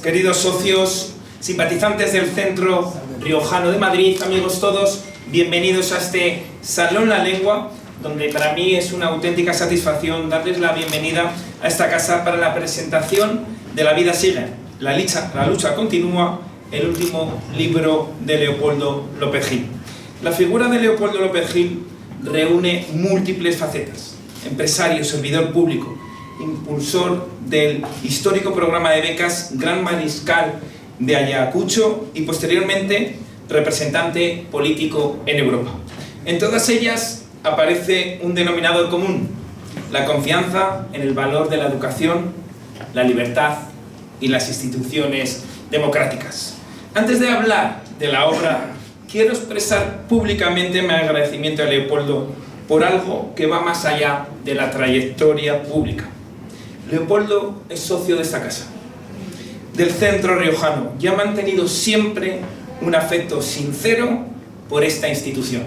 queridos socios, simpatizantes del Centro Riojano de Madrid, amigos todos, bienvenidos a este Salón La Lengua, donde para mí es una auténtica satisfacción darles la bienvenida a esta casa para la presentación de La vida sigue, la lucha continúa, el último libro de Leopoldo López Gil. La figura de Leopoldo López Gil reúne múltiples facetas: empresario, servidor público, impulsor del histórico programa de becas Gran Mariscal de Ayacucho y posteriormente representante político en Europa. En todas ellas aparece un denominador común: la confianza en el valor de la educación, la libertad y las instituciones democráticas. Antes de hablar de la obra, quiero expresar públicamente mi agradecimiento a Leopoldo por algo que va más allá de la trayectoria pública. Leopoldo es socio de esta casa, del Centro Riojano, y ha mantenido siempre un afecto sincero por esta institución.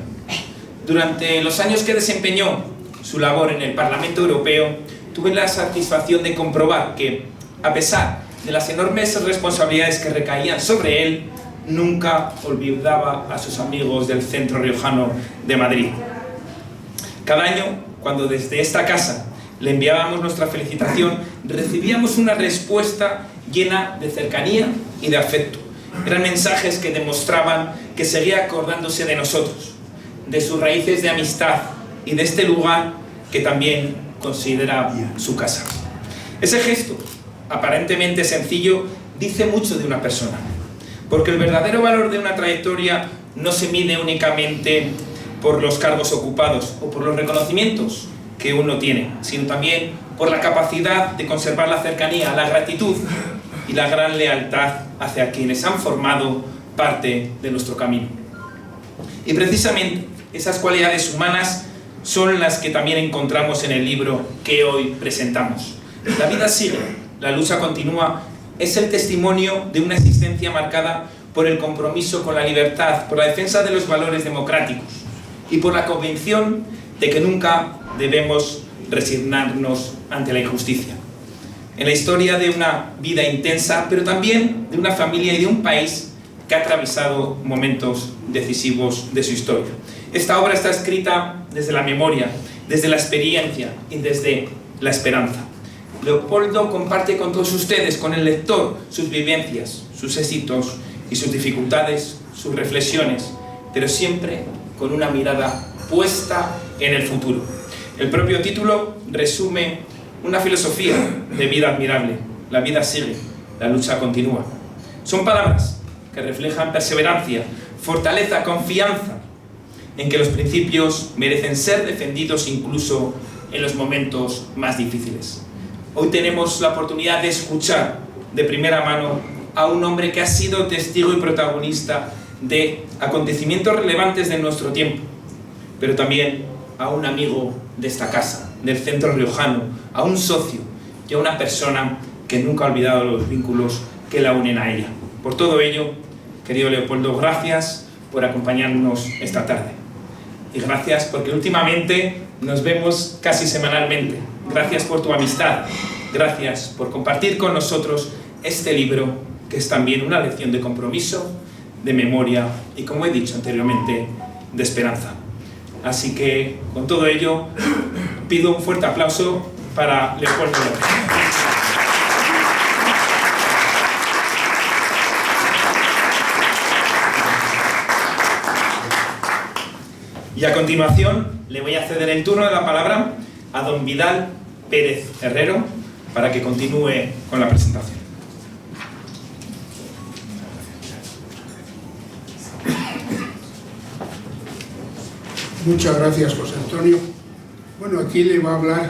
Durante los años que desempeñó su labor en el Parlamento Europeo, tuve la satisfacción de comprobar que, a pesar de las enormes responsabilidades que recaían sobre él, nunca olvidaba a sus amigos del Centro Riojano de Madrid. Cada año, cuando desde esta casa le enviábamos nuestra felicitación, recibíamos una respuesta llena de cercanía y de afecto. Eran mensajes que demostraban que seguía acordándose de nosotros, de sus raíces de amistad y de este lugar que también considera su casa. Ese gesto, aparentemente sencillo, dice mucho de una persona, porque el verdadero valor de una trayectoria no se mide únicamente por los cargos ocupados o por los reconocimientos que uno tiene, sino también por la capacidad de conservar la cercanía, la gratitud y la gran lealtad hacia quienes han formado parte de nuestro camino. Y precisamente esas cualidades humanas son las que también encontramos en el libro que hoy presentamos. La vida sigue, la lucha continúa, es el testimonio de una existencia marcada por el compromiso con la libertad, por la defensa de los valores democráticos y por la convicción de que nunca debemos resignarnos ante la injusticia. En la historia de una vida intensa, pero también de una familia y de un país que ha atravesado momentos decisivos de su historia. Esta obra está escrita desde la memoria, desde la experiencia y desde la esperanza. Leopoldo comparte con todos ustedes, con el lector, sus vivencias, sus éxitos y sus dificultades, sus reflexiones, pero siempre con una mirada puesta en el futuro. El propio título resume una filosofía de vida admirable: la vida sigue, la lucha continúa. Son palabras que reflejan perseverancia, fortaleza, confianza en que los principios merecen ser defendidos incluso en los momentos más difíciles. Hoy tenemos la oportunidad de escuchar de primera mano a un hombre que ha sido testigo y protagonista de acontecimientos relevantes de nuestro tiempo, pero también a un amigo de esta casa, del Centro Riojano, a un socio y a una persona que nunca ha olvidado los vínculos que la unen a ella. Por todo ello, querido Leopoldo, gracias por acompañarnos esta tarde. Y gracias porque últimamente nos vemos casi semanalmente. Gracias por tu amistad. Gracias por compartir con nosotros este libro, que es también una lección de compromiso, de memoria y, como he dicho anteriormente, de esperanza. Así que, con todo ello, pido un fuerte aplauso para Leopoldo López. Y a continuación le voy a ceder el turno de la palabra a don Vidal Pérez Herrero para que continúe con la presentación. Muchas gracias, José Antonio. Bueno, aquí le va a hablar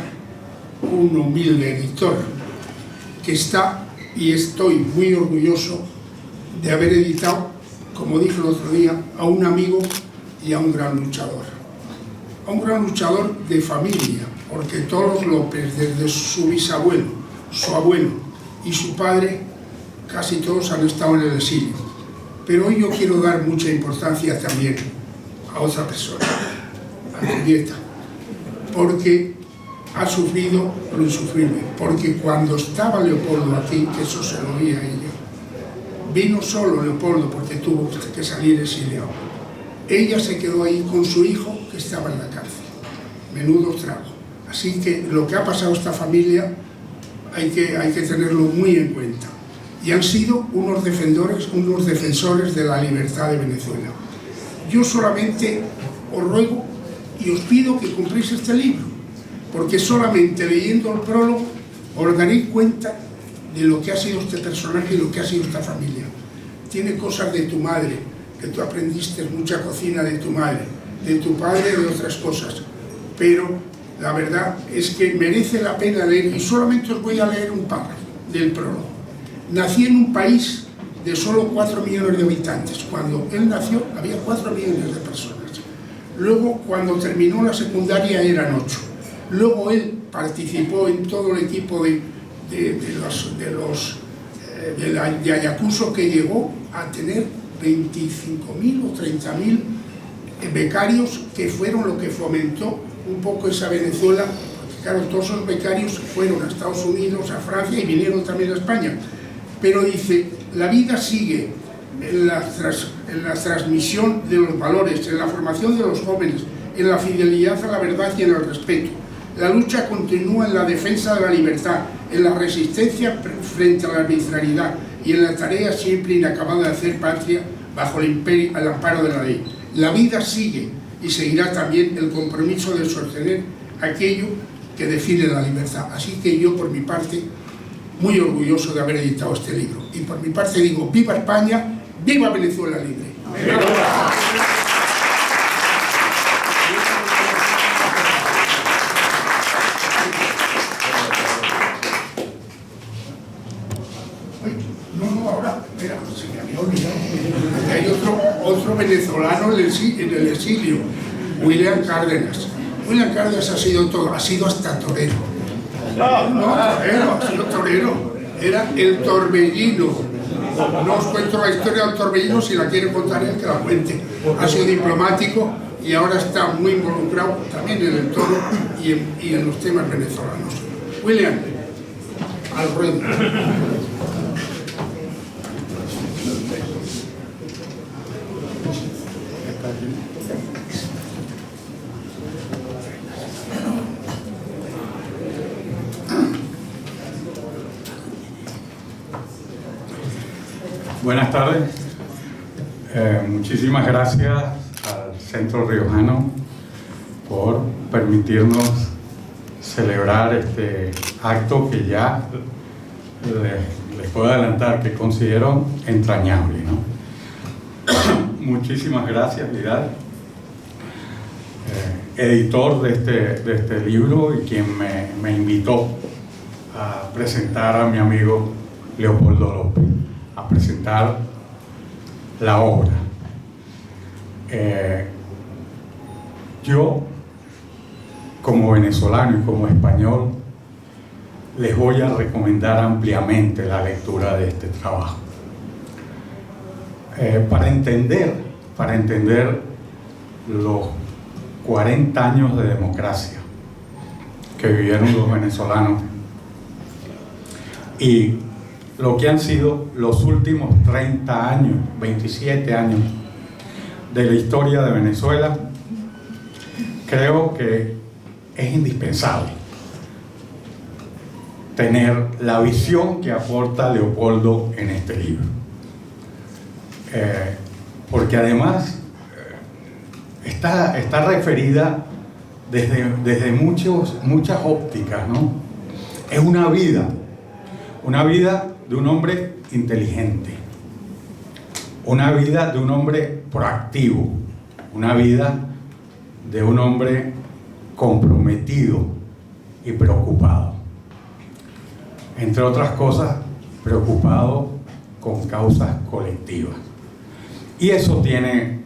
un humilde editor que está, y estoy muy orgulloso de haber editado, como dije el otro día, a un amigo y a un gran luchador. A un gran luchador de familia, porque todos los López, desde su bisabuelo, su abuelo y su padre, casi todos han estado en el exilio. Pero hoy yo quiero dar mucha importancia también a otra persona, a mi nieta, porque ha sufrido lo insufrible, porque cuando estaba Leopoldo aquí, que eso se lo oía a ella, Vino solo Leopoldo porque tuvo que salir exiliado. Ella se quedó ahí con su hijo que estaba en la cárcel. Menudo trago. Así que lo que ha pasado a esta familia hay que tenerlo muy en cuenta. Y han sido unos defensores de la libertad de Venezuela. Yo solamente os ruego y os pido que compréis este libro, porque solamente leyendo el prólogo os daréis cuenta de lo que ha sido este personaje y lo que ha sido esta familia. Tiene cosas de tu madre, que tú aprendiste mucha cocina de tu madre, de tu padre, de otras cosas, pero la verdad es que merece la pena leer, y solamente os voy a leer un párrafo del prólogo. Nací en un país de solo 4 millones de habitantes. Cuando él nació había 4 millones de personas. Luego, cuando terminó la secundaria, eran 8. Luego él participó en todo el equipo de Ayacucho, que llegó a tener 25.000 o 30.000 becarios, que fueron lo que fomentó un poco esa Venezuela, porque claro, todos esos becarios fueron a Estados Unidos, a Francia y vinieron también a España. Pero dice, la vida sigue en la transmisión de los valores, en la formación de los jóvenes, en la fidelidad a la verdad y en el respeto. La lucha continúa en la defensa de la libertad, en la resistencia frente a la arbitrariedad y en la tarea siempre inacabada de hacer patria bajo el amparo de la ley. La vida sigue y seguirá también el compromiso de sostener aquello que define la libertad. Así que yo, por mi parte, muy orgulloso de haber editado este libro. Y por mi parte digo, ¡viva España! ¡Viva Venezuela libre! No, ahora, espera, se me había olvidado. Hay otro venezolano en el exilio, William Cárdenas. William Cárdenas ha sido todo, ha sido hasta torero. Ha sido torero. Era el Torbellino. No os cuento la historia del Torbellino, si la quiere contar él, que la cuente. Ha sido diplomático y ahora está muy involucrado también en el toro y en los temas venezolanos. William, al ruedo. Buenas tardes. Muchísimas gracias al Centro Riojano por permitirnos celebrar este acto que ya les puedo adelantar que considero entrañable, ¿no? Muchísimas gracias, Vidal, editor de este libro y quien me invitó a presentar a mi amigo Leopoldo López, a presentar la obra. Yo, como venezolano y como español, les voy a recomendar ampliamente la lectura de este trabajo. Para entender los 40 años de democracia que vivieron los venezolanos y lo que han sido los últimos 30 años, 27 años de la historia de Venezuela, creo que es indispensable tener la visión que aporta Leopoldo en este libro. Porque además está referida desde muchas ópticas, ¿no? Es una vida de un hombre inteligente, una vida de un hombre proactivo, una vida de un hombre comprometido y preocupado. Entre otras cosas, preocupado con causas colectivas. Y eso tiene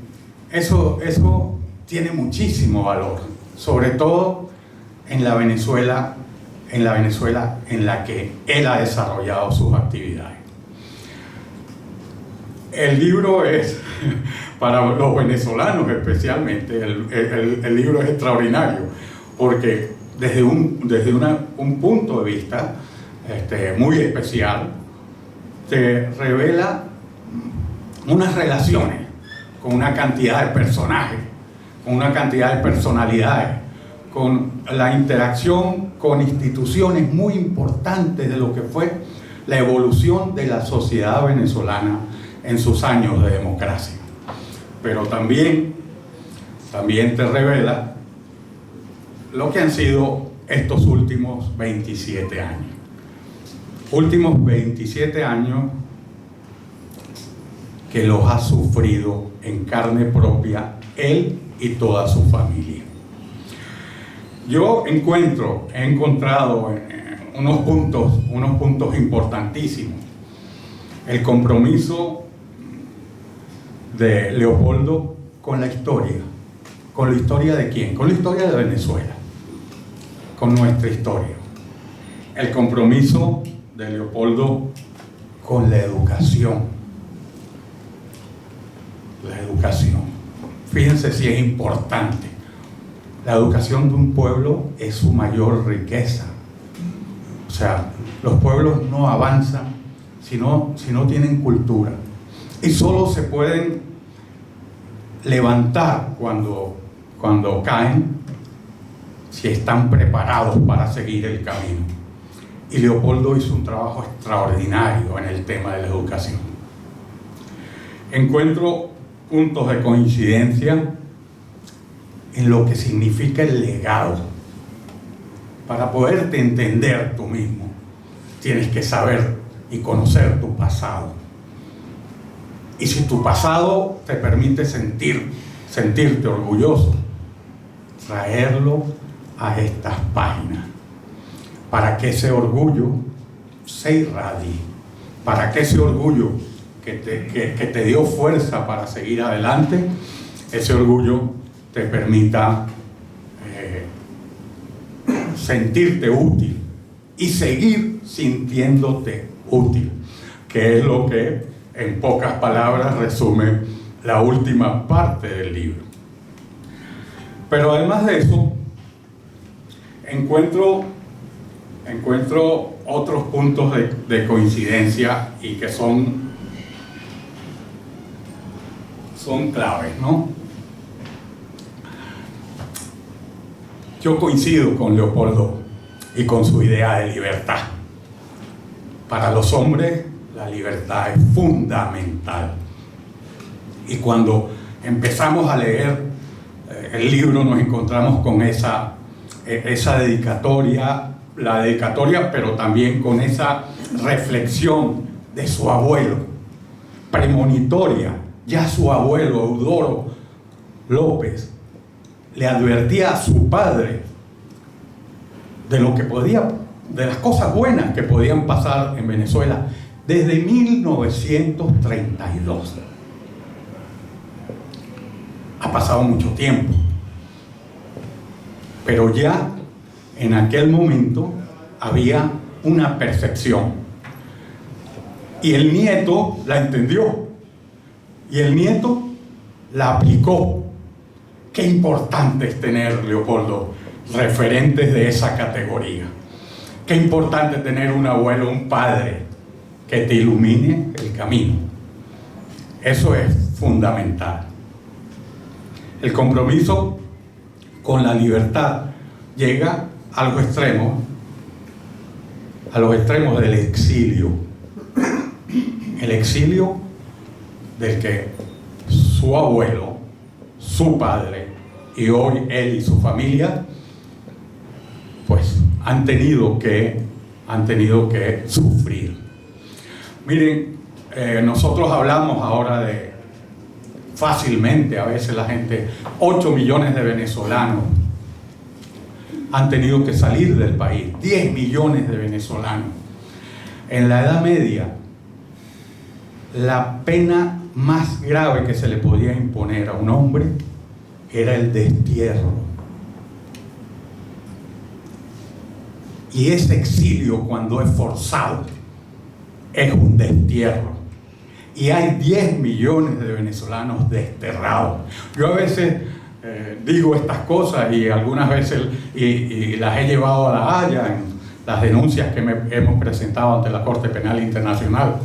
muchísimo valor, sobre todo en la Venezuela en la que él ha desarrollado sus actividades. El libro es, para los venezolanos especialmente, el libro es extraordinario, porque desde un punto de vista muy especial, te revela unas relaciones con una cantidad de personajes, con una cantidad de personalidades, con la interacción con instituciones muy importantes de lo que fue la evolución de la sociedad venezolana en sus años de democracia. Pero también te revela lo que han sido estos últimos 27 años. Últimos 27 años que los ha sufrido en carne propia él y toda su familia. Yo he encontrado unos puntos importantísimos. El compromiso de Leopoldo con la historia. ¿Con la historia de quién? Con la historia de Venezuela, con nuestra historia. El compromiso de Leopoldo con la educación. La educación. Fíjense si es importante. La educación de un pueblo es su mayor riqueza. O sea, los pueblos no avanzan si no tienen cultura. Y solo se pueden levantar cuando caen si están preparados para seguir el camino. Y Leopoldo hizo un trabajo extraordinario en el tema de la educación. Encuentro puntos de coincidencia en lo que significa el legado. Para poderte entender tú mismo, tienes que saber y conocer tu pasado. Y si tu pasado te permite sentirte orgulloso, traerlo a estas páginas, para que ese orgullo se irradie, para que ese orgullo que te dio fuerza para seguir adelante, ese orgullo te permita sentirte útil y seguir sintiéndote útil, que es lo que en pocas palabras resume la última parte del libro. Pero además de eso, encuentro otros puntos de coincidencia y que son claves, ¿no? Yo coincido con Leopoldo y con su idea de libertad. Para los hombres, la libertad es fundamental. Y cuando empezamos a leer el libro, nos encontramos con esa dedicatoria, pero también con esa reflexión de su abuelo, premonitoria. Ya su abuelo, Eudoro López, le advertía a su padre de las cosas buenas que podían pasar en Venezuela desde 1932. Ha pasado mucho tiempo, pero ya en aquel momento había una percepción y el nieto la entendió y el nieto la aplicó. Qué importante es tener, Leopoldo, referentes de esa categoría. Qué importante tener un abuelo, un padre que te ilumine el camino. Eso es fundamental. El compromiso con la libertad llega a los extremos del exilio. El exilio del que su abuelo, su padre y hoy él y su familia pues han tenido que sufrir. Miren, nosotros hablamos ahora de fácilmente, a veces la gente, 8 millones de venezolanos han tenido que salir del país, 10 millones de venezolanos. En la Edad Media, la pena más grave que se le podía imponer a un hombre era el destierro. Y ese exilio, cuando es forzado, es un destierro. Y hay 10 millones de venezolanos desterrados. Yo a veces digo estas cosas y algunas veces y las he llevado a La Haya en las denuncias que hemos presentado ante la Corte Penal Internacional.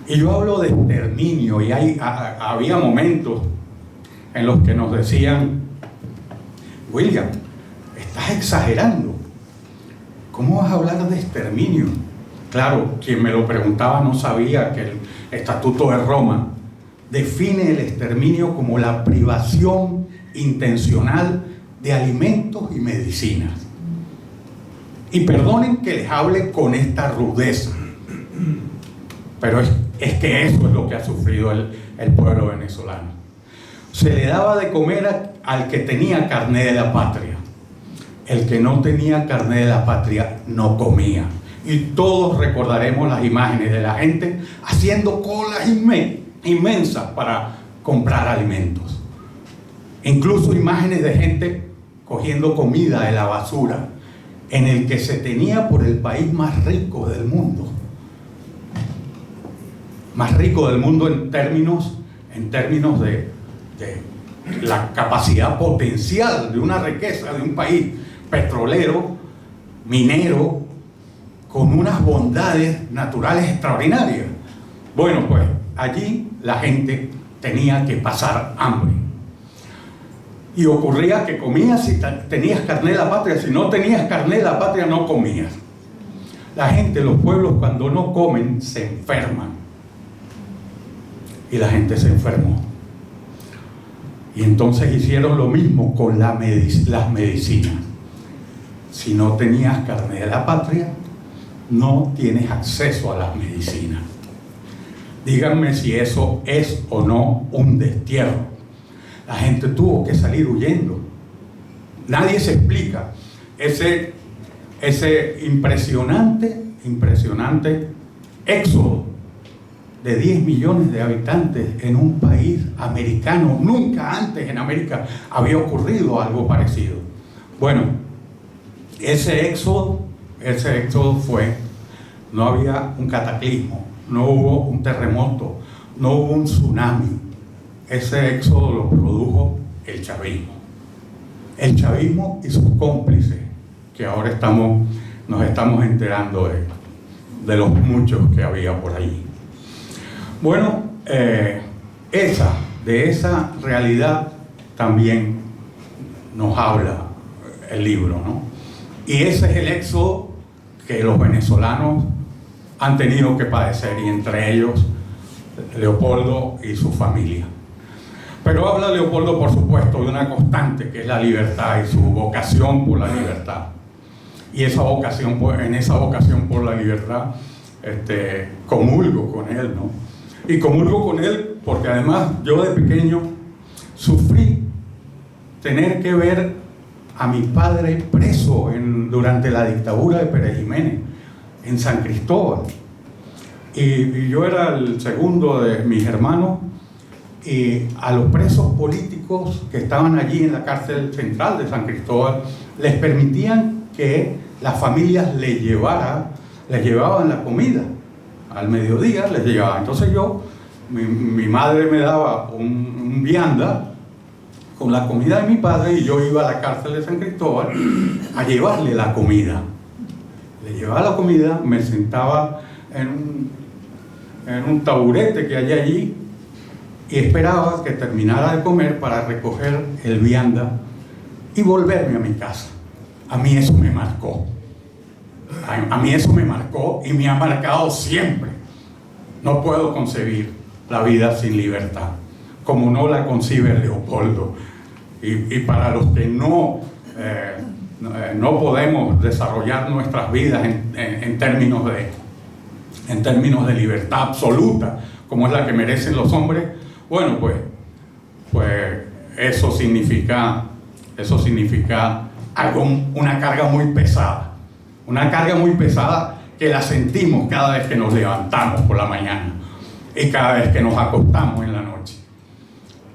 Y yo hablo de exterminio, y había momentos en los que nos decían: William, estás exagerando. ¿Cómo vas a hablar de exterminio? Claro, quien me lo preguntaba no sabía que el Estatuto de Roma define el exterminio como la privación intencional de alimentos y medicinas. Y perdonen que les hable con esta rudeza, pero es que eso es lo que ha sufrido el pueblo venezolano. Se le daba de comer al que tenía carné de la patria. El que no tenía carné de la patria no comía. Y todos recordaremos las imágenes de la gente haciendo colas inmensas para comprar alimentos. Incluso imágenes de gente cogiendo comida de la basura, en el que se tenía por el país más rico del mundo. Más rico del mundo en términos de la capacidad potencial de una riqueza de un país petrolero, minero, con unas bondades naturales extraordinarias. Bueno, pues allí la gente tenía que pasar hambre. Y ocurría que comías si tenías carné de la patria, si no tenías carné de la patria no comías. La gente, los pueblos, cuando no comen, se enferman. Y la gente se enfermó. Y entonces hicieron lo mismo con las medicinas. Si no tenías carné de la patria, no tienes acceso a las medicinas. Díganme si eso es o no un destierro. La gente tuvo que salir huyendo. Nadie se explica ese impresionante éxodo de 10 millones de habitantes en un país americano. Nunca antes en América había ocurrido algo parecido. Bueno, ese éxodo fue, no había un cataclismo, no hubo un terremoto, no hubo un tsunami. Ese éxodo lo produjo el chavismo. El chavismo y sus cómplices, que ahora nos estamos enterando de los muchos que había por allí. Bueno, de esa realidad también nos habla el libro, ¿no? Y ese es el éxodo que los venezolanos han tenido que padecer, y entre ellos Leopoldo y su familia. Pero habla Leopoldo, por supuesto, de una constante que es la libertad y su vocación por la libertad. Y en esa vocación por la libertad, comulgo con él, ¿no? Y comulgo con él porque además yo de pequeño sufrí tener que ver a mi padre preso durante la dictadura de Pérez Jiménez en San Cristóbal. Y yo era el segundo de mis hermanos, y a los presos políticos que estaban allí en la cárcel central de San Cristóbal les permitían que las familias les llevaban la comida. Al mediodía les llevaban. Entonces mi madre me daba un vianda con la comida de mi padre, y yo iba a la cárcel de San Cristóbal a llevarle la comida. Le llevaba la comida, me sentaba en un taburete que hay allí y esperaba que terminara de comer para recoger el vianda y volverme a mi casa. A mí eso me marcó. A mí eso me marcó y me ha marcado siempre. No puedo concebir la vida sin libertad, como no la concibe Leopoldo. Y para los que no podemos desarrollar nuestras vidas en términos de libertad absoluta, como es la que merecen los hombres, bueno, pues eso significa una carga muy pesada. Una carga muy pesada que la sentimos cada vez que nos levantamos por la mañana y cada vez que nos acostamos en la noche.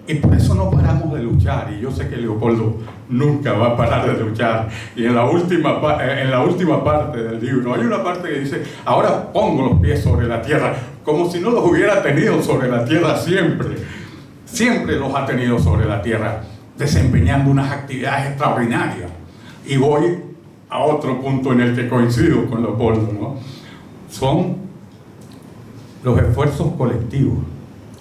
Y por eso no paramos de luchar. Y yo sé que Leopoldo nunca va a parar de luchar. Y en la última parte del libro hay una parte que dice: ahora pongo los pies sobre la tierra, como si no los hubiera tenido sobre la tierra siempre. Siempre los ha tenido sobre la tierra, desempeñando unas actividades extraordinarias. Y voy a otro punto en el que coincido con Leopoldo, ¿no? Son los esfuerzos colectivos,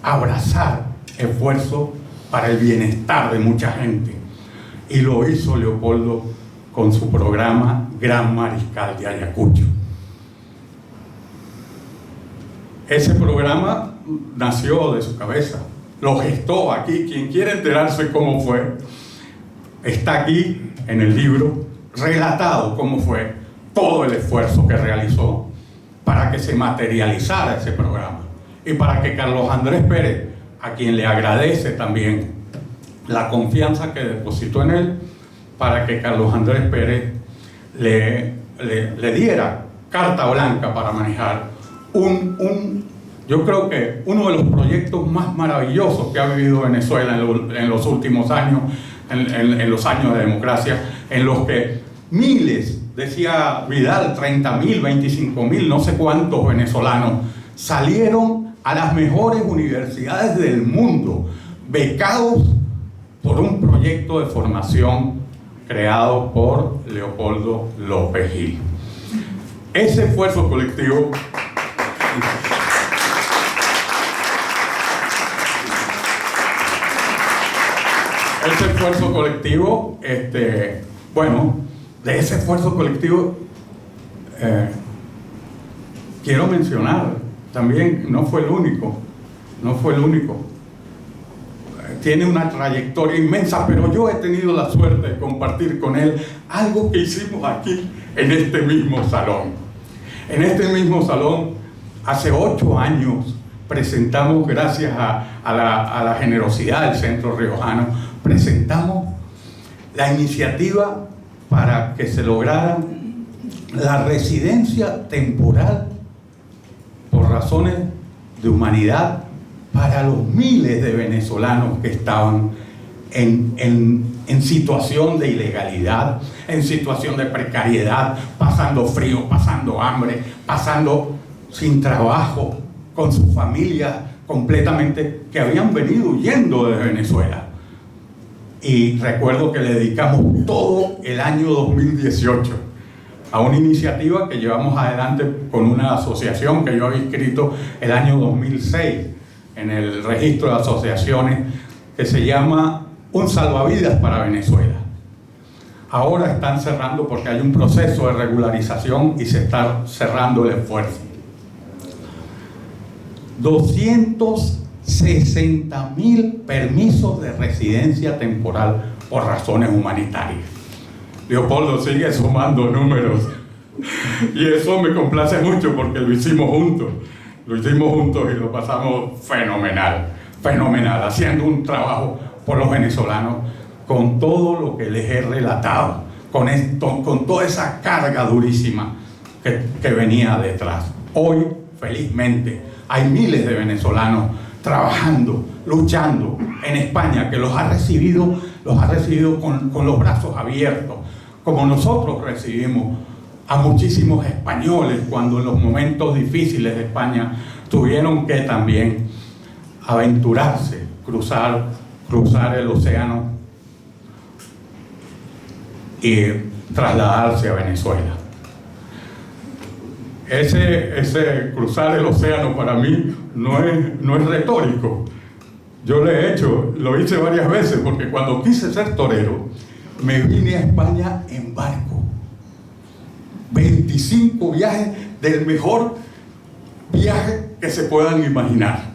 abrazar esfuerzos para el bienestar de mucha gente. Y lo hizo Leopoldo con su programa Gran Mariscal de Ayacucho. Ese programa nació de su cabeza, lo gestó aquí. Quien quiere enterarse cómo fue, está aquí en el libro, relatado cómo fue todo el esfuerzo que realizó para que se materializara ese programa y para que Carlos Andrés Pérez, a quien le agradece también la confianza que depositó en él, para que Carlos Andrés Pérez le diera carta blanca para manejar yo creo que uno de los proyectos más maravillosos que ha vivido Venezuela en los últimos años, en los años de democracia, en los que miles, decía Vidal, 30.000, 25.000, no sé cuántos venezolanos salieron a las mejores universidades del mundo, becados por un proyecto de formación creado por Leopoldo López Gil. Ese esfuerzo colectivo bueno, de ese esfuerzo colectivo quiero mencionar también, no fue el único, tiene una trayectoria inmensa, pero yo he tenido la suerte de compartir con él algo que hicimos aquí en este mismo salón. En este mismo salón, hace 8 años, presentamos, gracias a la generosidad del Centro Riojano, presentamos la iniciativa para que se lograra la residencia temporal por razones de humanidad para los miles de venezolanos que estaban en situación de ilegalidad, en situación de precariedad, pasando frío, pasando hambre, pasando sin trabajo, con sus familias completamente, que habían venido huyendo de Venezuela. Y recuerdo que le dedicamos todo el año 2018 a una iniciativa que llevamos adelante con una asociación que yo había inscrito el año 2006 en el registro de asociaciones, que se llama Un Salvavidas para Venezuela. Ahora están cerrando porque hay un proceso de regularización y se está cerrando el esfuerzo. 260.000 permisos de residencia temporal por razones humanitarias. Leopoldo sigue sumando números y eso me complace mucho porque lo hicimos juntos y lo pasamos fenomenal, haciendo un trabajo por los venezolanos con todo lo que les he relatado, con toda esa carga durísima que venía detrás. Hoy, felizmente, hay miles de venezolanos trabajando, luchando en España, que los ha recibido con los brazos abiertos, como nosotros recibimos a muchísimos españoles cuando en los momentos difíciles de España tuvieron que también aventurarse, cruzar el océano y trasladarse a Venezuela. Ese cruzar el océano para mí no es retórico. Yo lo hice varias veces, porque cuando quise ser torero me vine a España en barco. 25 viajes, del mejor viaje que se puedan imaginar.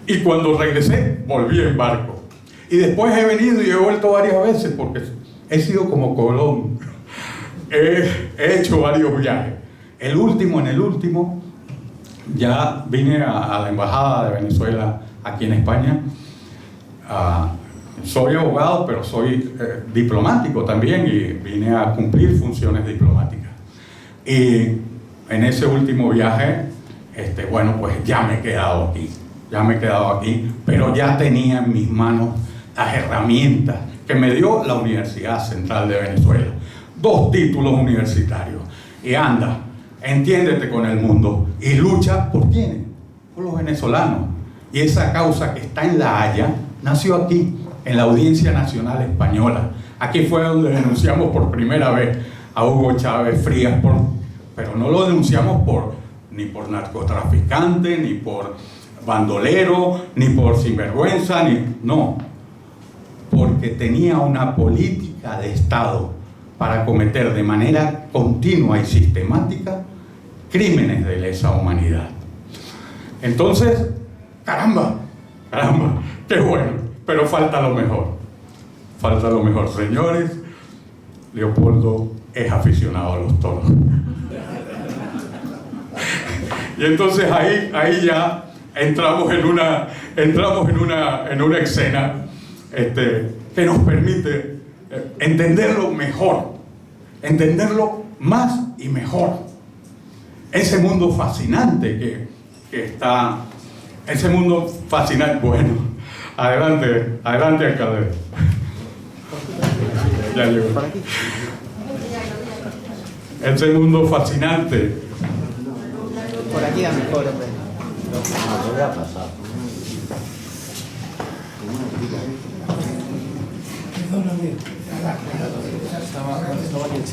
Y cuando regresé, volví en barco. Y después he venido y he vuelto varias veces, porque he sido como Colón. He hecho varios viajes. En el último, ya vine a la Embajada de Venezuela aquí en España. Soy abogado, pero soy diplomático también, y vine a cumplir funciones diplomáticas. Y en ese último viaje, bueno, pues ya me he quedado aquí, pero ya tenía en mis manos las herramientas que me dio la Universidad Central de Venezuela. 2 títulos universitarios. Y anda, entiéndete con el mundo y lucha por quiénes, por los venezolanos. Y esa causa que está en La Haya nació aquí, en la Audiencia Nacional Española. Aquí fue donde denunciamos por primera vez a Hugo Chávez Frías, pero no lo denunciamos ni por narcotraficante, ni por bandolero, ni por sinvergüenza, no, porque tenía una política de Estado para cometer de manera continua y sistemática crímenes de lesa humanidad. Entonces, caramba, qué bueno, pero falta lo mejor, señores. Leopoldo es aficionado a los toros. Y entonces ahí ya entramos en una escena que nos permite entenderlo mejor, entenderlo más y mejor. Ese mundo fascinante que está, ese mundo fascinante. Bueno, adelante, alcalde. Ya llegó. Ese mundo fascinante. Por aquí a mejor, hombre. No, voy a pasar.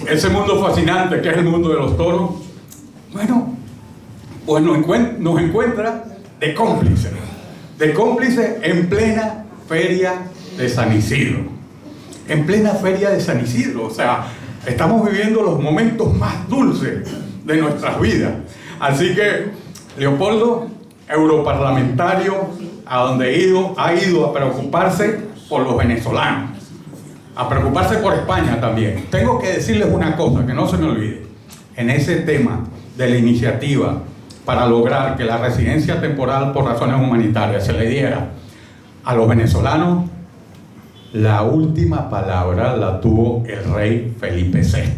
Ese mundo fascinante que es el mundo de los toros, bueno, pues nos encuentra de cómplice en plena feria de San Isidro. En plena feria de San Isidro, o sea, estamos viviendo los momentos más dulces de nuestras vidas. Así que Leopoldo, europarlamentario, a donde ha ido a preocuparse por los venezolanos, a preocuparse por España también. Tengo que decirles una cosa, que no se me olvide. En ese tema de la iniciativa para lograr que la residencia temporal por razones humanitarias se le diera a los venezolanos, la última palabra la tuvo el rey Felipe VI.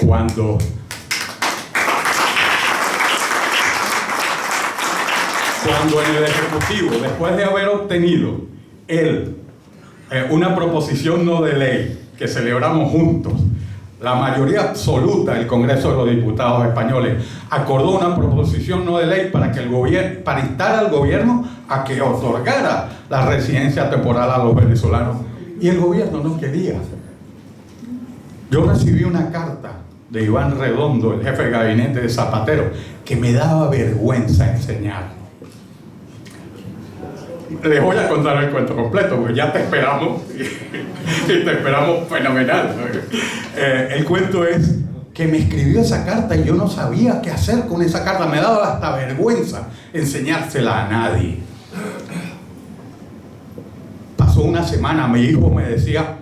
Cuando en el Ejecutivo, después de haber obtenido él una proposición no de ley que celebramos juntos, la mayoría absoluta del Congreso de los Diputados españoles acordó una proposición no de ley para instar al gobierno a que otorgara la residencia temporal a los venezolanos, y el gobierno no quería. Yo recibí una carta de Iván Redondo, el jefe de gabinete de Zapatero, que me daba vergüenza enseñar. Les voy a contar el cuento completo, porque ya te esperamos y te esperamos fenomenal. El cuento es que me escribió esa carta y yo no sabía qué hacer con esa carta. Me daba hasta vergüenza enseñársela a nadie. Pasó una semana, mi hijo me decía: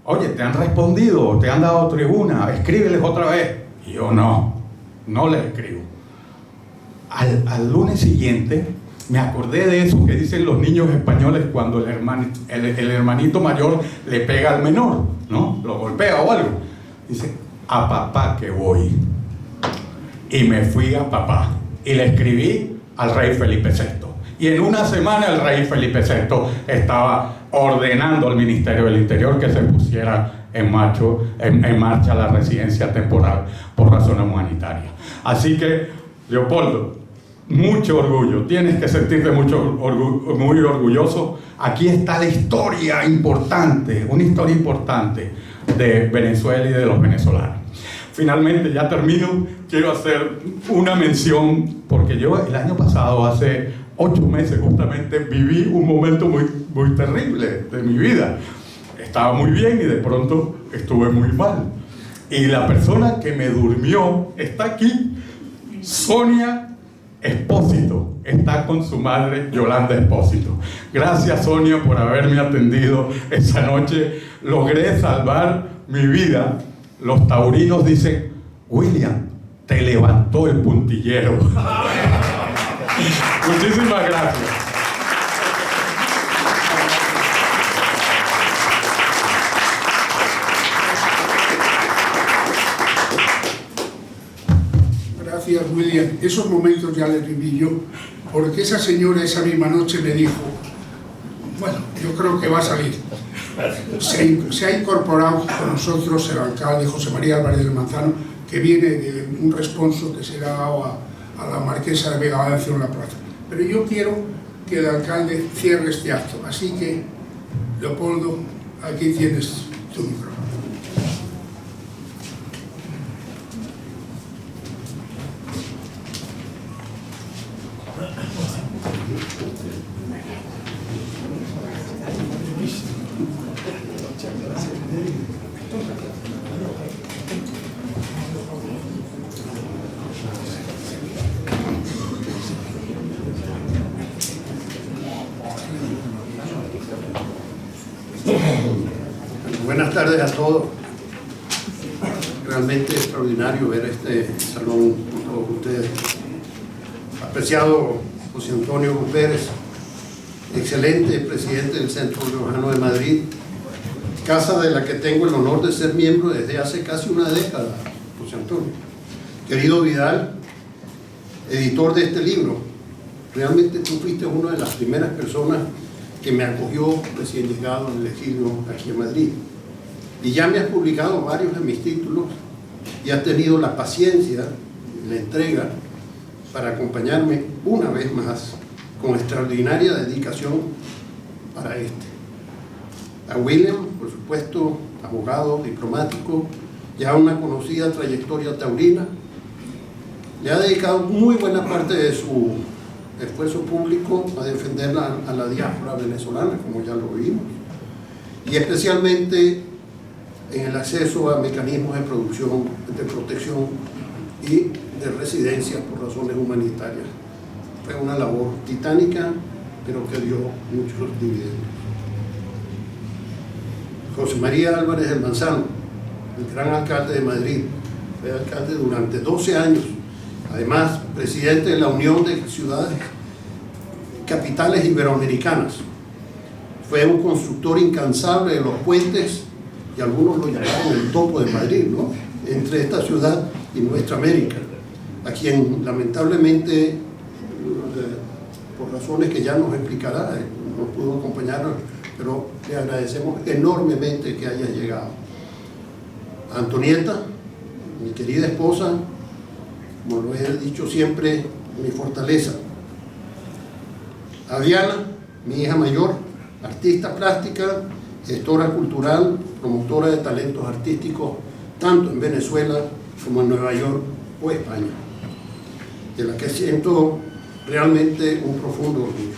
oye, ¿te han respondido? ¿Te han dado tribuna? Escríbeles otra vez. Y yo no les escribo. Al lunes siguiente me acordé de eso que dicen los niños españoles cuando el hermanito mayor le pega al menor, ¿no? Lo golpea o algo. Dice: a papá que voy. Y me fui a papá y le escribí al rey Felipe VI. Y en una semana el rey Felipe VI estaba ordenando al Ministerio del Interior que se pusiera en marcha la residencia temporal por razones humanitarias. Así que, Leopoldo, mucho orgullo, tienes que sentirte muy orgulloso. Aquí está la historia importante, una historia importante de Venezuela y de los venezolanos. Finalmente, ya termino, quiero hacer una mención, porque yo el año pasado, hace 8 meses justamente, viví un momento muy terrible de mi vida. Estaba muy bien y de pronto estuve muy mal. Y la persona que me durmió está aquí, Sonia Espósito, está con su madre Yolanda Espósito. Gracias, Sonia, por haberme atendido esa noche. Logré salvar mi vida. Los taurinos dicen: William, te levantó el puntillero. Muchísimas gracias. Gracias, William. Esos momentos ya les viví yo, porque esa señora esa misma noche me dijo: bueno, yo creo que va a salir. Se ha incorporado con nosotros el alcalde José María Álvarez del Manzano, que viene de un responso que se le ha dado a la marquesa de Vega Valencia en la plaza. Pero yo quiero que el alcalde cierre este acto. Así que, Leopoldo, aquí tienes tu micrófono. Buenas tardes a todos. Realmente extraordinario ver este salón con todos ustedes. Apreciado José Antonio Pérez, excelente presidente del Centro Riojano de Madrid, casa de la que tengo el honor de ser miembro desde hace casi una década, José Antonio. Querido Vidal, editor de este libro, realmente tú fuiste una de las primeras personas que me acogió recién llegado en el exilio aquí en Madrid. Y ya me has publicado varios de mis títulos y has tenido la paciencia, la entrega para acompañarme una vez más con extraordinaria dedicación para este. A William, por supuesto, abogado, diplomático, ya una conocida trayectoria taurina, le ha dedicado muy buena parte de su esfuerzo público a defender a la diáspora venezolana, como ya lo vimos, y especialmente en el acceso a mecanismos de protección y de residencia por razones humanitarias. Fue una labor titánica, pero que dio muchos dividendos. José María Álvarez del Manzano, el gran alcalde de Madrid, fue alcalde durante 12 años, además presidente de la Unión de Ciudades Capitales Iberoamericanas. Fue un constructor incansable de los puentes, y algunos lo llamaron el topo de Madrid, ¿no?, entre esta ciudad y nuestra América, a quien lamentablemente, por razones que ya nos explicará, no pudo acompañarnos, pero le agradecemos enormemente que haya llegado. A Antonieta, mi querida esposa, como lo he dicho siempre, mi fortaleza. A Diana, mi hija mayor, artista plástica, gestora cultural, promotora de talentos artísticos, tanto en Venezuela como en Nueva York o España, de la que siento realmente un profundo orgullo.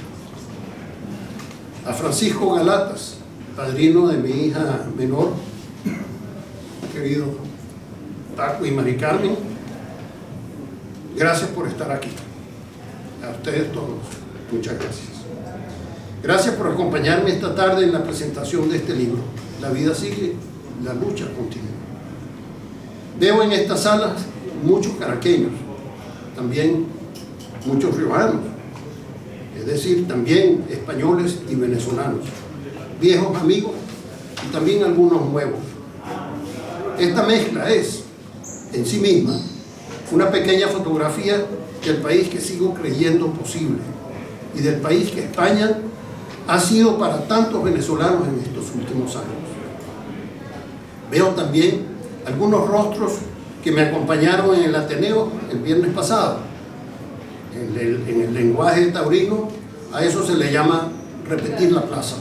A Francisco Galatas, padrino de mi hija menor, querido Taco y Mari Carmen, gracias por estar aquí. A ustedes todos, muchas gracias. Gracias por acompañarme esta tarde en la presentación de este libro. La vida sigue, la lucha continúa. Veo en estas salas muchos caraqueños, también muchos riojanos, es decir, también españoles y venezolanos, viejos amigos y también algunos nuevos. Esta mezcla es, en sí misma, una pequeña fotografía del país que sigo creyendo posible y del país que España ha sido para tantos venezolanos en estos últimos años. Veo también algunos rostros que me acompañaron en el Ateneo el viernes pasado. En el lenguaje taurino, a eso se le llama repetir la plaza.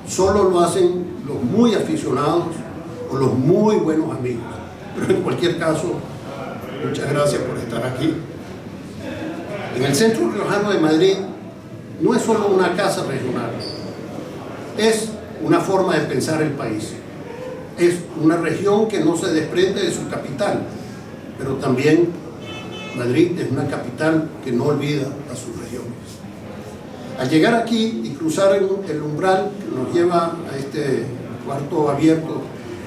Solo lo hacen los muy aficionados o los muy buenos amigos. Pero en cualquier caso, muchas gracias por estar aquí. En el Centro Riojano de Madrid no es solo una casa regional, es una forma de pensar el país. Es una región que no se desprende de su capital, pero también Madrid es una capital que no olvida a sus regiones. Al llegar aquí y cruzar el umbral que nos lleva a este cuarto abierto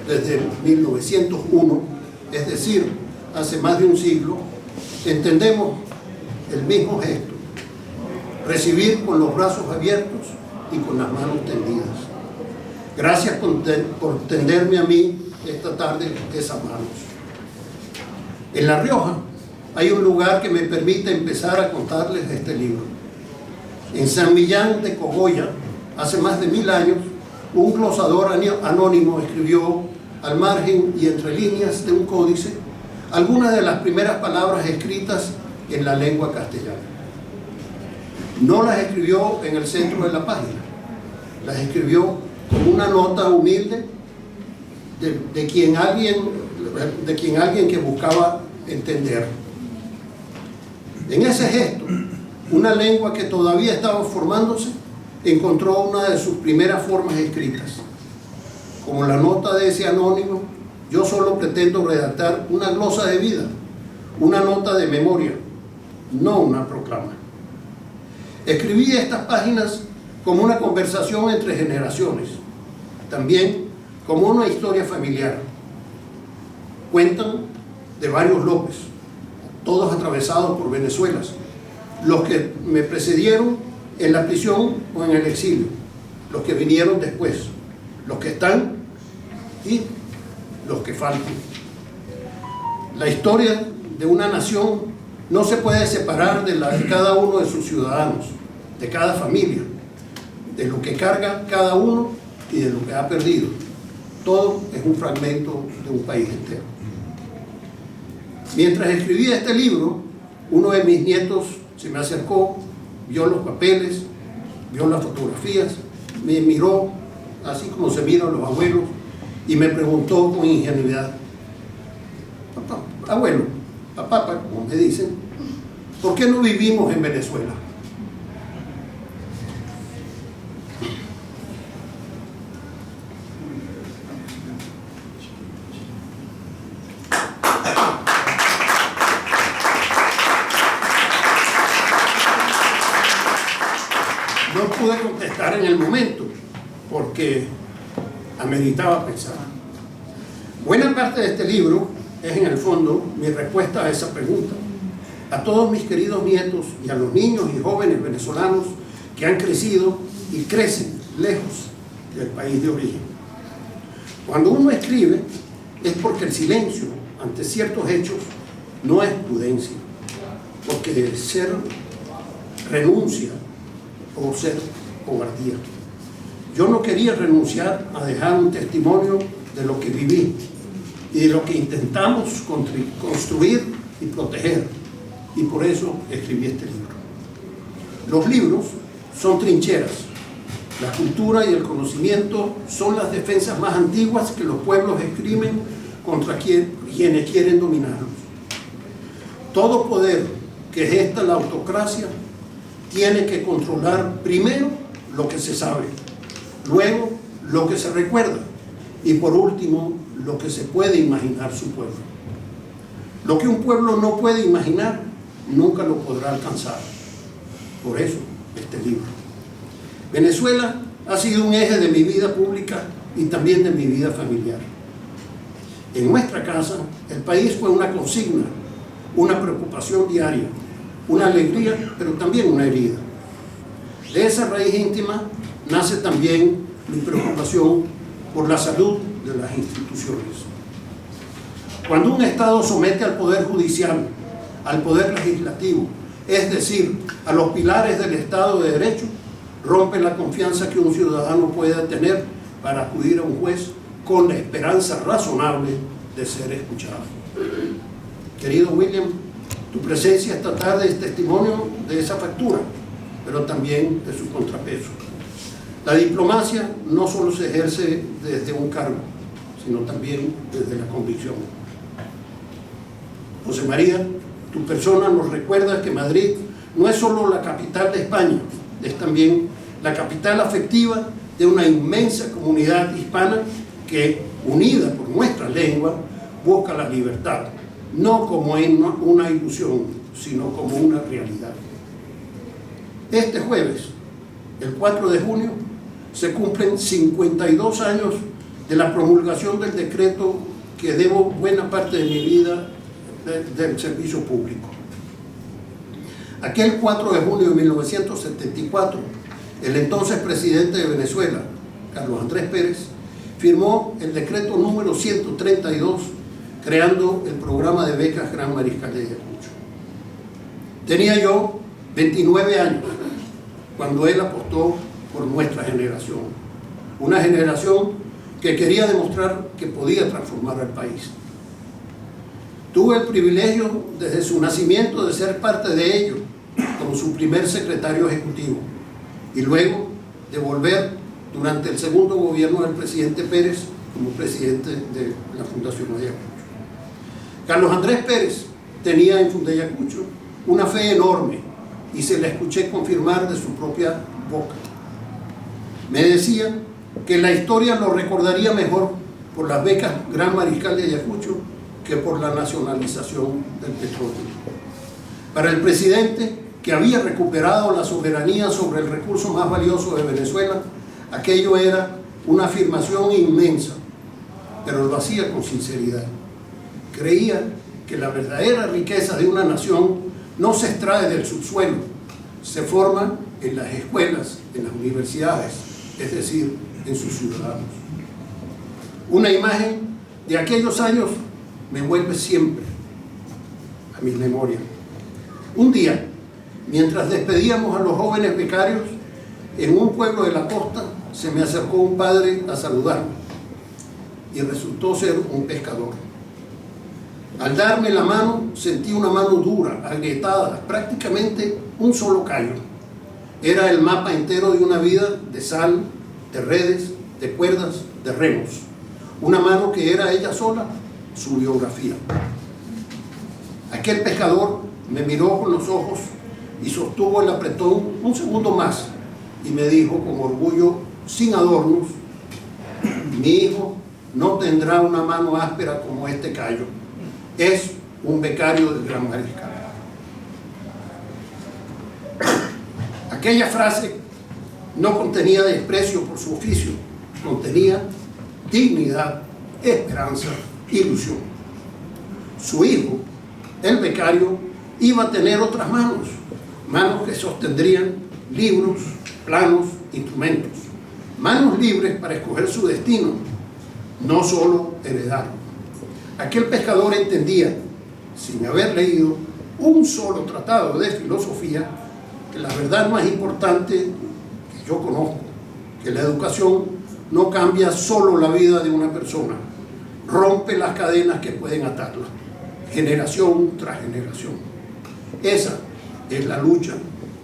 desde 1901, es decir, hace más de un siglo, entendemos el mismo gesto: recibir con los brazos abiertos y con las manos tendidas. Gracias por tenderme a mí esta tarde esas manos. En La Rioja hay un lugar que me permite empezar a contarles este libro. En San Millán de Cogolla, hace más de 1000 años, un glosador anónimo escribió al margen y entre líneas de un códice algunas de las primeras palabras escritas en la lengua castellana. No las escribió en el centro de la página, las escribió con una nota humilde de quien alguien que buscaba entender. En ese gesto una lengua que todavía estaba formándose, encontró una de sus primeras formas escritas. Como la nota de ese anónimo, yo solo pretendo redactar una glosa de vida, una nota de memoria, no una proclama. Escribí estas páginas como una conversación entre generaciones, también como una historia familiar. Cuentan de varios López, todos atravesados por Venezuelas, los que me precedieron en la prisión o en el exilio, los que vinieron después, los que están y los que faltan. La historia de una nación no se puede separar de la de cada uno de sus ciudadanos, de cada familia, de lo que carga cada uno y de lo que ha perdido. Todo es un fragmento de un país entero. Mientras escribía este libro, uno de mis nietos se me acercó, vio los papeles, vio las fotografías, me miró así como se miran los abuelos y me preguntó con ingenuidad: papá, abuelo, papá, como me dicen, ¿por qué no vivimos en Venezuela? No pude contestar en el momento porque ameritaba pensar. Buena parte de este libro es en el fondo mi respuesta a esa pregunta. A todos mis queridos nietos y a los niños y jóvenes venezolanos que han crecido y crecen lejos del país de origen. Cuando uno escribe es porque el silencio ante ciertos hechos no es prudencia, porque ser renuncia o ser cobardía. Yo no quería renunciar a dejar un testimonio de lo que viví y de lo que intentamos construir y proteger, y por eso escribí este libro. Los libros son trincheras. La cultura y el conocimiento son las defensas más antiguas que los pueblos esgrimen contra quienes quieren dominarlos. Todo poder que gesta la autocracia tiene que controlar primero lo que se sabe, luego lo que se recuerda y por último lo que se puede imaginar su pueblo. Lo que un pueblo no puede imaginar nunca lo podrá alcanzar. Por eso este libro. Venezuela ha sido un eje de mi vida pública y también de mi vida familiar. En nuestra casa el país fue una consigna, una preocupación diaria, una alegría, pero también una herida. De esa raíz íntima nace también mi preocupación por la salud de las instituciones. Cuando un Estado somete al Poder Judicial, al Poder Legislativo, es decir, a los pilares del Estado de Derecho, rompe la confianza que un ciudadano pueda tener para acudir a un juez con la esperanza razonable de ser escuchado. Querido William, tu presencia esta tarde es testimonio de esa factura, pero también de su contrapeso. La diplomacia no solo se ejerce desde un cargo, sino también desde la convicción. José María, tu persona nos recuerda que Madrid no es solo la capital de España, es también la capital afectiva de una inmensa comunidad hispana que, unida por nuestra lengua, busca la libertad, no como una ilusión, sino como una realidad. Este jueves, el 4 de junio, se cumplen 52 años de la promulgación del decreto que debo buena parte de mi vida del servicio público. Aquel 4 de junio de 1974, el entonces presidente de Venezuela, Carlos Andrés Pérez, firmó el decreto número 132, creando el programa de becas Gran Mariscal de Ayacucho. Tenía yo 29 años cuando él apostó por nuestra generación, una generación que quería demostrar que podía transformar al país. Tuve el privilegio desde su nacimiento de ser parte de ello como su primer secretario ejecutivo y luego de volver durante el segundo gobierno del presidente Pérez como presidente de la Fundación Ayacucho. Carlos Andrés Pérez tenía en Fundayacucho una fe enorme y se la escuché confirmar de su propia boca. Me decía que la historia lo recordaría mejor por las becas Gran Mariscal de Ayacucho que por la nacionalización del petróleo. Para el presidente, que había recuperado la soberanía sobre el recurso más valioso de Venezuela, aquello era una afirmación inmensa, pero lo hacía con sinceridad. Creía que la verdadera riqueza de una nación no se extrae del subsuelo, se forma en las escuelas, en las universidades, es decir, en sus ciudadanos. Una imagen de aquellos años me vuelve siempre a mi memoria. Un día, mientras despedíamos a los jóvenes becarios, en un pueblo de la costa se me acercó un padre a saludarme y resultó ser un pescador. Al darme la mano, sentí una mano dura, agrietada, prácticamente un solo callo. Era el mapa entero de una vida de sal, de redes, de cuerdas, de remos. Una mano que era ella sola su biografía. Aquel pescador me miró con los ojos y sostuvo el apretón un segundo más y me dijo con orgullo, sin adornos: mi hijo no tendrá una mano áspera como este callo. Es un becario del Gran Mariscal. Aquella frase no contenía desprecio por su oficio, contenía dignidad, esperanza, ilusión. Su hijo, el becario, iba a tener otras manos, manos que sostendrían libros, planos, instrumentos, manos libres para escoger su destino, no solo heredarlo. Aquel pescador entendía, sin haber leído un solo tratado de filosofía, que la verdad más importante que yo conozco, que la educación no cambia solo la vida de una persona, rompe las cadenas que pueden atarla, generación tras generación. Esa es la lucha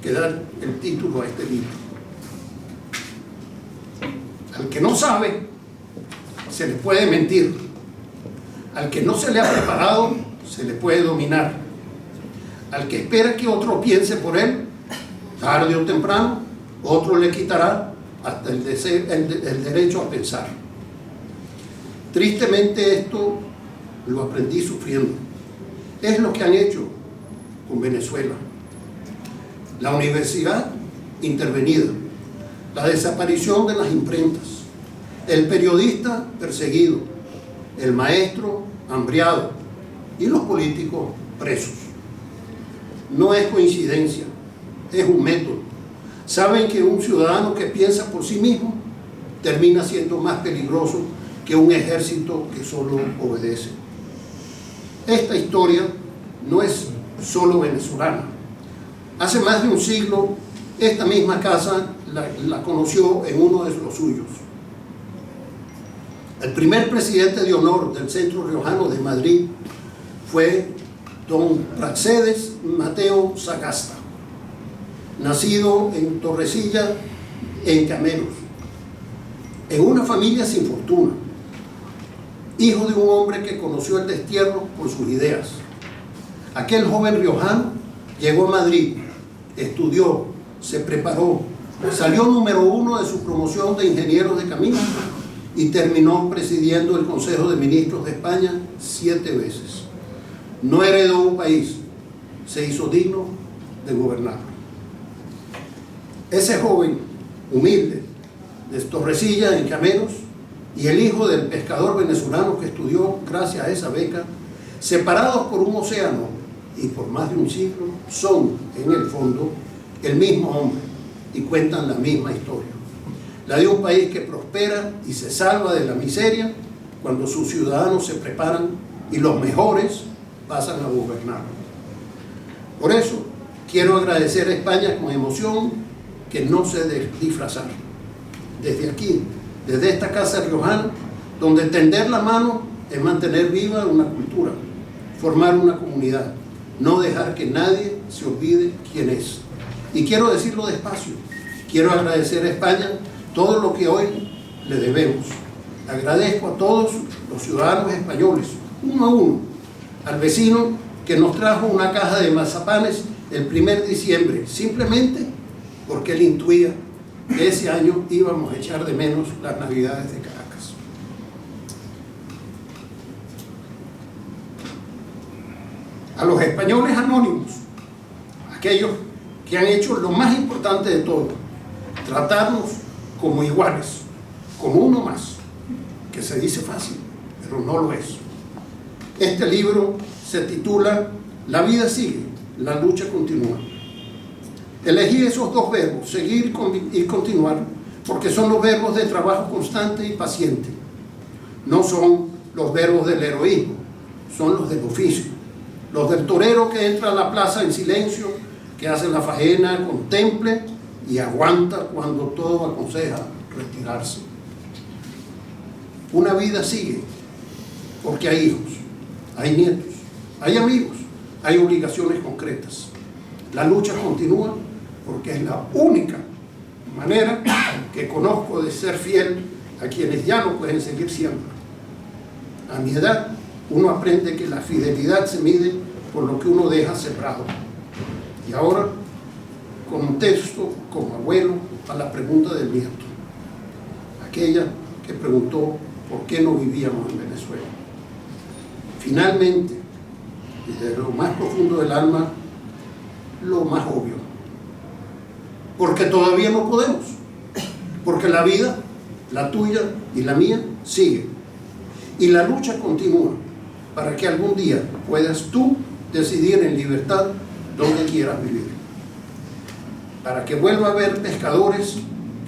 que da el título a este libro. Al que no sabe, se le puede mentir. Al que no se le ha preparado, se le puede dominar. Al que espera que otro piense por él, tarde o temprano, otro le quitará hasta el derecho a pensar. Tristemente esto lo aprendí sufriendo. Es lo que han hecho con Venezuela. La universidad intervenida, la desaparición de las imprentas, el periodista perseguido, el maestro hambriado y los políticos presos. No es coincidencia, es un método. Saben que un ciudadano que piensa por sí mismo termina siendo más peligroso que un ejército que solo obedece. Esta historia no es solo venezolana. Hace más de un siglo, esta misma casa la conoció en uno de los suyos. El primer presidente de honor del Centro Riojano de Madrid fue don Praxedes Mateo Sagasta, nacido en Torrecilla, en Cameros, en una familia sin fortuna, hijo de un hombre que conoció el destierro por sus ideas. Aquel joven riojano llegó a Madrid, estudió, se preparó, salió número 1 de su promoción de ingenieros de caminos y terminó presidiendo el Consejo de Ministros de España 7 veces. No heredó un país, se hizo digno de gobernarlo. Ese joven humilde de Torrecilla, en Cameros, y el hijo del pescador venezolano que estudió gracias a esa beca, separados por un océano y por más de un siglo, son en el fondo el mismo hombre y cuentan la misma historia. La de un país que prospera y se salva de la miseria cuando sus ciudadanos se preparan y los mejores pasan a gobernar. Por eso quiero agradecer a España con emoción que no sé disfrazar. Desde aquí, desde esta casa riojana, donde tender la mano es mantener viva una cultura, formar una comunidad, no dejar que nadie se olvide quién es. Y quiero decirlo despacio, quiero agradecer a España todo lo que hoy le debemos. Agradezco a todos los ciudadanos españoles, uno a uno, al vecino que nos trajo una caja de mazapanes el 1 de diciembre, simplemente porque él intuía que ese año íbamos a echar de menos las Navidades de Caracas. A los españoles anónimos, aquellos que han hecho lo más importante de todo, tratarnos como iguales, como uno más, que se dice fácil, pero no lo es. Este libro se titula La vida sigue, la lucha continúa. Elegí esos dos verbos, seguir y continuar, porque son los verbos de trabajo constante y paciente. No son los verbos del heroísmo, son los del oficio. Los del torero que entra a la plaza en silencio, que hace la faena, contemple y aguanta cuando todo aconseja retirarse. Una vida sigue, porque hay hijos, hay nietos, hay amigos, hay obligaciones concretas. La lucha continúa porque es la única manera que conozco de ser fiel a quienes ya no pueden seguir siendo. A mi edad, uno aprende que la fidelidad se mide por lo que uno deja sembrado. Y ahora, contesto como abuelo a la pregunta del nieto, aquella que preguntó por qué no vivíamos en Venezuela. Finalmente, desde lo más profundo del alma, lo más obvio, porque todavía no podemos, porque la vida, la tuya y la mía, sigue, y la lucha continúa para que algún día puedas tú decidir en libertad dónde quieras vivir, para que vuelva a haber pescadores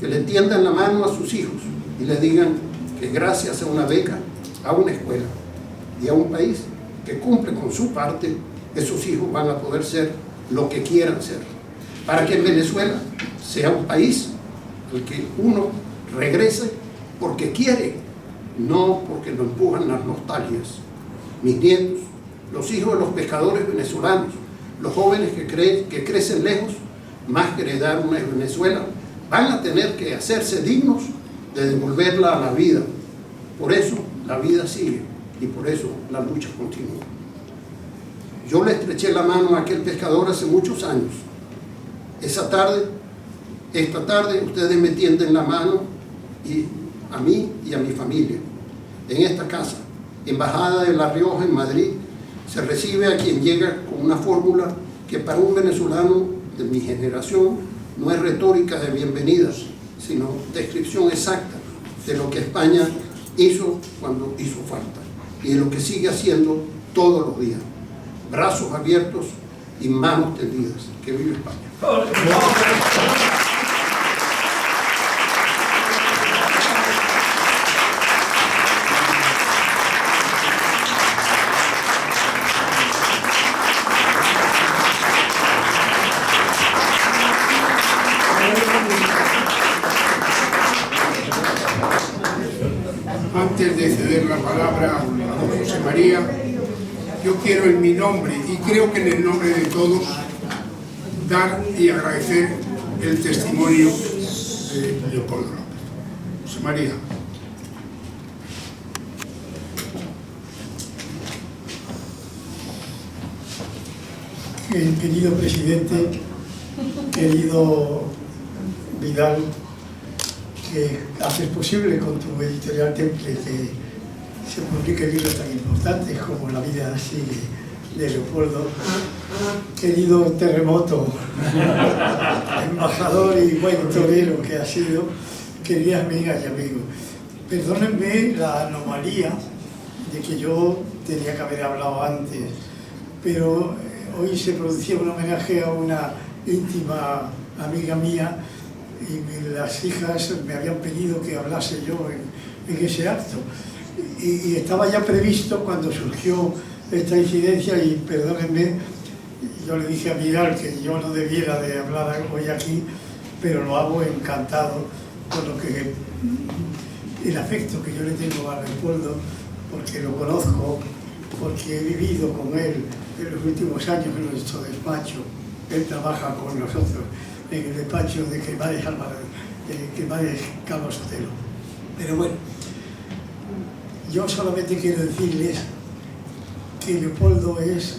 que le tiendan la mano a sus hijos y les digan que gracias a una beca, a una escuela y a un país que cumple con su parte, esos hijos van a poder ser lo que quieran ser, para que en Venezuela sea un país al que uno regrese porque quiere, no porque lo empujan las nostalgias. Mis nietos, los hijos de los pescadores venezolanos, los jóvenes que crecen lejos, más que heredar una Venezuela, van a tener que hacerse dignos de devolverla a la vida. Por eso la vida sigue y por eso la lucha continúa. Yo le estreché la mano a aquel pescador hace muchos años. Esta tarde ustedes me tienden la mano y a mí y a mi familia. En esta casa, Embajada de La Rioja en Madrid, se recibe a quien llega con una fórmula que para un venezolano de mi generación no es retórica de bienvenidas, sino descripción exacta de lo que España hizo cuando hizo falta y de lo que sigue haciendo todos los días. Brazos abiertos y manos tendidas. ¡Que vive España! Antes de ceder la palabra a don José María, yo quiero en mi nombre, y creo que en el nombre de todos, dar y agradecer el testimonio de Leopoldo López. José María. Querido presidente, querido Vidal, que haces posible con tu editorial Temple que se publiquen libros tan importantes como La vida sigue de Leopoldo. Querido Terremoto, embajador y buen torero que ha sido, queridas amigas y amigos, perdónenme la anomalía de que yo tenía que haber hablado antes, pero hoy se producía un homenaje a una íntima amiga mía y las hijas me habían pedido que hablase yo en ese acto. Y estaba ya previsto cuando surgió esta incidencia y perdónenme, yo le dije a Vidal que yo no debiera de hablar hoy aquí, pero lo hago encantado por lo que el afecto que yo le tengo a Leopoldo, porque lo conozco, porque he vivido con él en los últimos años en nuestro despacho. Él trabaja con nosotros en el despacho de Quemades Calvo Sotelo. Pero bueno, yo solamente quiero decirles que Leopoldo es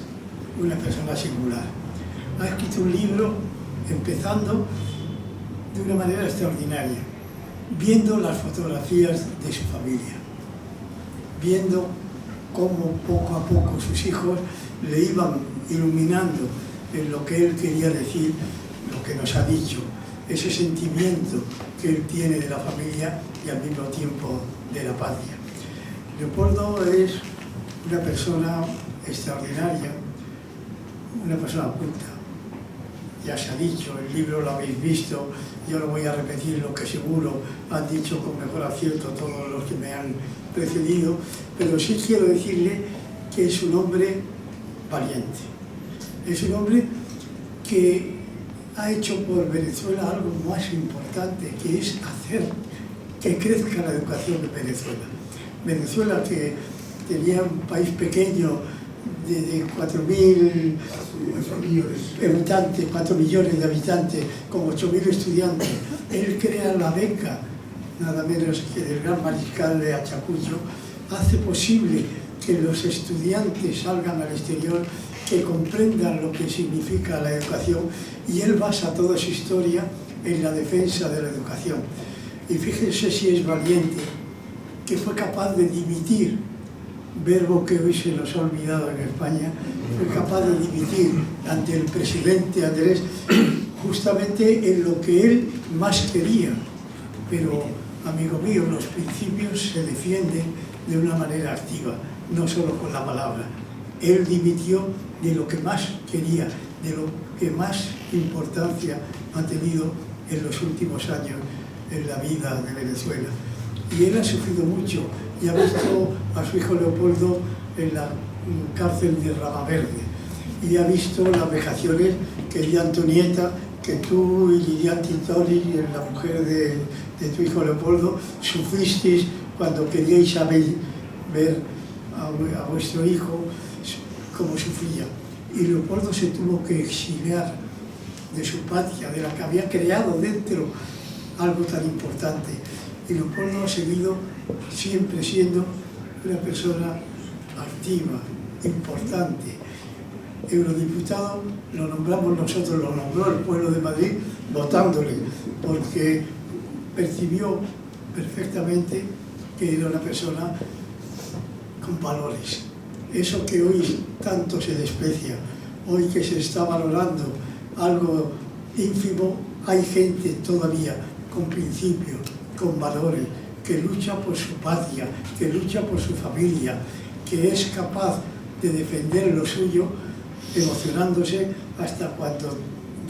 una persona singular, ha escrito un libro empezando de una manera extraordinaria, viendo las fotografías de su familia, viendo cómo poco a poco sus hijos le iban iluminando en lo que él quería decir, lo que nos ha dicho, ese sentimiento que él tiene de la familia y al mismo tiempo de la patria. Leopoldo es una persona extraordinaria, una persona culta. Ya se ha dicho, el libro lo habéis visto, yo no voy a repetir lo que seguro han dicho con mejor acierto todos los que me han precedido, pero sí quiero decirle que es un hombre valiente, es un hombre que ha hecho por Venezuela algo más importante, que es hacer que crezca la educación de Venezuela. Venezuela, que tenía un país pequeño de 4.000 habitantes, 4 millones de habitantes, con 8.000 estudiantes. Él crea la beca, nada menos que del gran mariscal de Ayacucho, hace posible que los estudiantes salgan al exterior, que comprendan lo que significa la educación, y él basa toda su historia en la defensa de la educación. Y fíjense si es valiente, que fue capaz de dimitir, verbo que hoy se nos ha olvidado en España, fue capaz de dimitir ante el presidente Andrés, justamente en lo que él más quería. Pero, amigo mío, los principios se defienden de una manera activa, no solo con la palabra. Él dimitió de lo que más quería, de lo que más importancia ha tenido en los últimos años en la vida de Venezuela. Y él ha sufrido mucho y ha visto a su hijo Leopoldo en la cárcel de Ramaverde y ha visto las vejaciones que di Antonieta, que tú y Lilian Tintori, la mujer de tu hijo Leopoldo, sufristeis cuando queríais ver a vuestro hijo cómo sufría. Y Leopoldo se tuvo que exiliar de su patria, de la que había creado dentro algo tan importante. Y Leopoldo ha seguido siempre siendo una persona activa, importante. Eurodiputado lo nombramos nosotros, lo nombró el pueblo de Madrid votándole, porque percibió perfectamente que era una persona con valores. Eso que hoy tanto se desprecia, hoy que se está valorando algo ínfimo, hay gente todavía con principios, con valores, que lucha por su patria, que lucha por su familia, que es capaz de defender lo suyo, emocionándose hasta cuando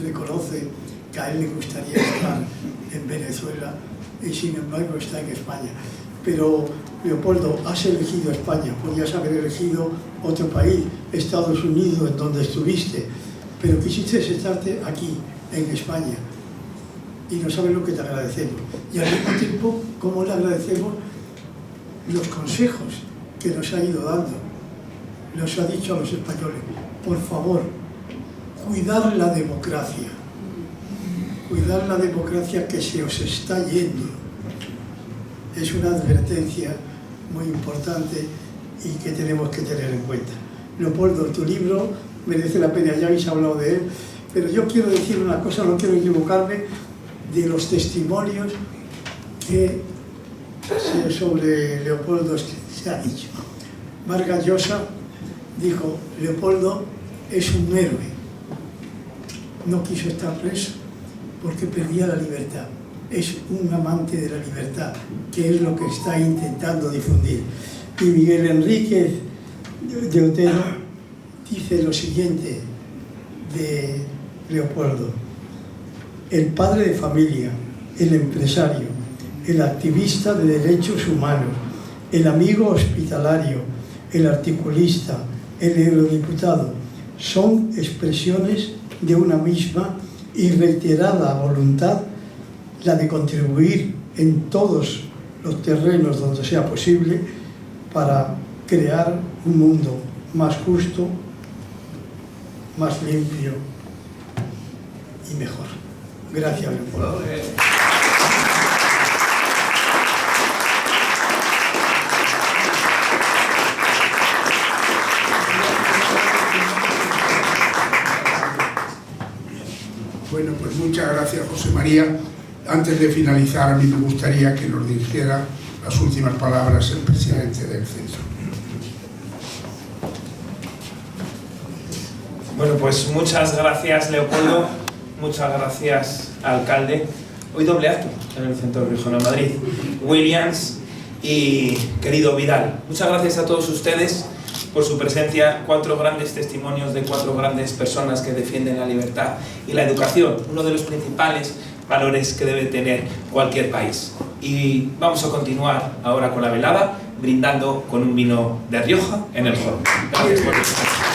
reconoce que a él le gustaría estar en Venezuela y sin embargo está en España. Pero, Leopoldo, has elegido España, podías haber elegido otro país, Estados Unidos, en donde estuviste, pero quisiste estarte aquí, en España, y no sabes lo que te agradecemos. Y al mismo tiempo, ¿cómo le agradecemos los consejos que nos ha ido dando? Nos ha dicho a los españoles, por favor, cuidar la democracia que se os está yendo. Es una advertencia muy importante y que tenemos que tener en cuenta. Leopoldo, tu libro merece la pena, ya habéis hablado de él, pero yo quiero decir una cosa, no quiero equivocarme, de los testimonios que sobre Leopoldo se ha dicho. Vargas Llosa dijo, Leopoldo es un héroe, no quiso estar preso porque perdía la libertad. Es un amante de la libertad, que es lo que está intentando difundir. Y Miguel Enríquez de Otero dice lo siguiente de Leopoldo: el padre de familia, el empresario, el activista de derechos humanos, el amigo hospitalario, el articulista, el eurodiputado, son expresiones de una misma y reiterada voluntad, la de contribuir en todos los terrenos donde sea posible para crear un mundo más justo, más limpio y mejor. Gracias, Leopoldo. Bueno, pues muchas gracias, José María. Antes de finalizar, a mí me gustaría que nos dijera las últimas palabras el presidente del centro. Bueno, pues muchas gracias, Leopoldo, muchas gracias, alcalde. Hoy doble acto en el Centro Riojano de Madrid. Williams y querido Vidal, muchas gracias a todos ustedes por su presencia. 4 grandes testimonios de 4 grandes personas que defienden la libertad y la educación, uno de los principales valores que debe tener cualquier país. Y vamos a continuar ahora con la velada, brindando con un vino de Rioja en el hall. Gracias por estar.